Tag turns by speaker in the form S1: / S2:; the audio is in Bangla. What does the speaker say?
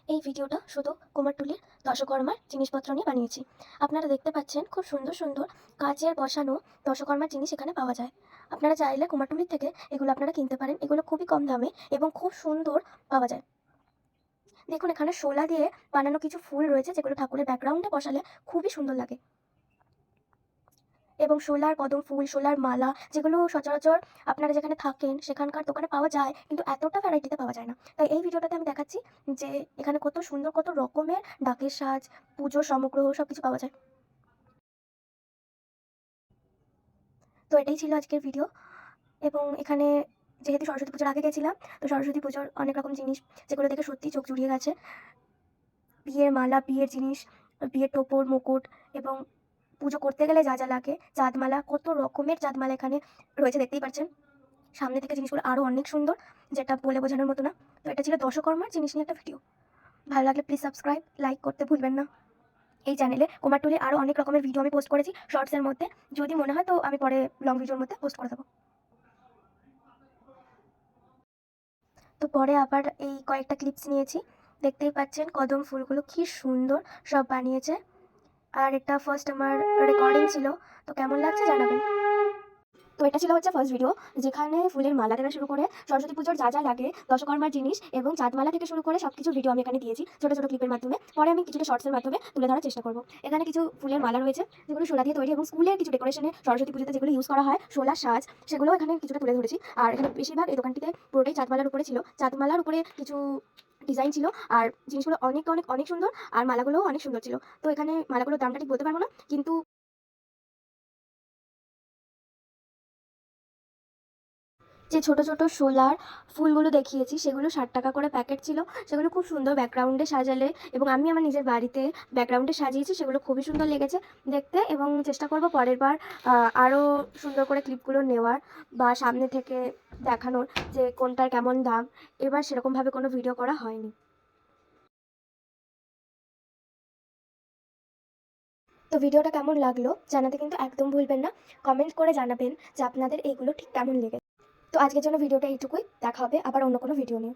S1: এই ভিডিওটা শুধু কুমারটুলির দশকর্মার জিনিসপত্র নিয়ে বানিয়েছি। আপনারা দেখতে পাচ্ছেন খুব সুন্দর সুন্দর কাচের বসানো দশকর্মার জিনিস এখানে পাওয়া যায়। আপনারা চাইলে কুমারটুলির থেকে এগুলো আপনারা কিনতে পারেন। এগুলো খুবই কম দামে এবং খুব সুন্দর পাওয়া যায়। দেখুন এখানে শোলা দিয়ে বানানো কিছু ফুল রয়েছে, যেগুলো ঠাকুরের ব্যাকগ্রাউন্ডে বসালে খুবই সুন্দর লাগে। এবং শোলার কদম ফুল, শোলার মালা, যেগুলো সচরাচর আপনারা যেখানে থাকেন সেখানকার দোকানে পাওয়া যায়, কিন্তু এতটা ভ্যারাইটিতে পাওয়া যায় না। তাই এই ভিডিওটাতে আমি দেখাচ্ছি যে এখানে কত সুন্দর কত রকমের ডাকের সাজ, পুজোর সামগ্রী সব কিছু পাওয়া যায়। তো এটাই ছিল আজকের ভিডিও। এবং এখানে যেহেতু সরস্বতী পুজোর আগে গেছিলাম, তো সরস্বতী পুজোর অনেক রকম জিনিস, যেগুলো দেখে সত্যি চোখ জুড়িয়ে গেছে। বিয়ের মালা, বিয়ের জিনিস, বিয়ের টোপর, মুকুট, এবং পুজো করতে গেলে যা যা লাগে, চাঁদমালা, কত রকমের চাঁদমালা এখানে রয়েছে দেখতেই পাচ্ছেন। সামনে থেকে জিনিসগুলো আরও অনেক সুন্দর, যেটা বলে বোঝানোর মতো না। তো এটা ছিল দশকর্মার জিনিস নিয়ে একটা ভিডিও। ভালো লাগলে প্লিজ সাবস্ক্রাইব, লাইক করতে ভুলবেন না। এই চ্যানেলে কুমারটুলির আরও অনেক রকমের ভিডিও আমি পোস্ট করেছি শর্টসের মধ্যে। যদি মনে হয় তো আমি পরে লং ভিডিওর মধ্যে পোস্ট করে দেবো। তো পরে আবার এই কয়েকটা ক্লিপস নিয়েছি, দেখতেই পাচ্ছেন কদম ফুলগুলো কি সুন্দর সব বানিয়েছে। আর এটা ফার্স্ট আমার রেকর্ডিং ছিল, তো কেমন লাগছে জানাবেন। তো এটা ছিল হচ্ছে ফার্স্ট ভিডিও, যেখানে ফুলের মালা থেকে শুরু করে সরস্বতী পুজোর যা যা লাগে, দশকর্মার জিনিস এবং চাঁদমালা থেকে শুরু করে সব কিছু ভিডিও আমি এখানে দিয়েছি ছোটো ছোটো ক্লিপের মাধ্যমে। পরে আমি কিছুটা শর্টসের মাধ্যমে তুলে ধরার চেষ্টা করবো। এখানে কিছু ফুলের মালা রয়েছে যেগুলো শোলা দিয়ে তৈরি, এবং স্কুলের কিছু ডেকোরেশনে সরস্বতী পুজোতে যেগুলো ইউজ করা হয়, শোলা সাজ, সেগুলো এখানে কিছুটা তুলে ধরেছি। আর এখানে বেশিরভাগ এই দোকানটিতে পুরোটাই চাঁদমালার উপরে ছিল, চাঁদমালার উপরে কিছু ডিজাইন ছিল। আর জিনিসগুলো অনেক অনেক অনেক সুন্দর, আর মালাগুলোও অনেক সুন্দর ছিল। তো এখানে মালাগুলোর দামটা ঠিক বলতে পারবো না, কিন্তু যে ছোট ছোট শোলার ফুলগুলো দেখিয়েছি সেগুলো 60 টাকা করে প্যাকেট ছিল। সেগুলো খুব সুন্দর ব্যাকগ্রাউন্ডে সাজালে, এবং আমি আমার নিজের বাড়িতে ব্যাকগ্রাউন্ডে সাজিয়েছি, সেগুলো খুবই সুন্দর লেগেছে দেখতে। এবং চেষ্টা করব পরের বার আরও সুন্দর করে ক্লিপগুলো নেওয়ার বা সামনে থেকে দেখানোর যে কোনটার কেমন দাম। এবার সেরকমভাবে কোনো ভিডিও করা হয়নি। তো ভিডিওটা কেমন লাগলো জানাতে কিন্তু একদম ভুলবেন না। কমেন্ট করে জানাবেন যে আপনাদের এইগুলো ঠিক কেমন লেগেছে। তো আজকের জন্য ভিডিওটা এইটুকুই, দেখা হবে আবার অন্য কোনো ভিডিও নিয়ে।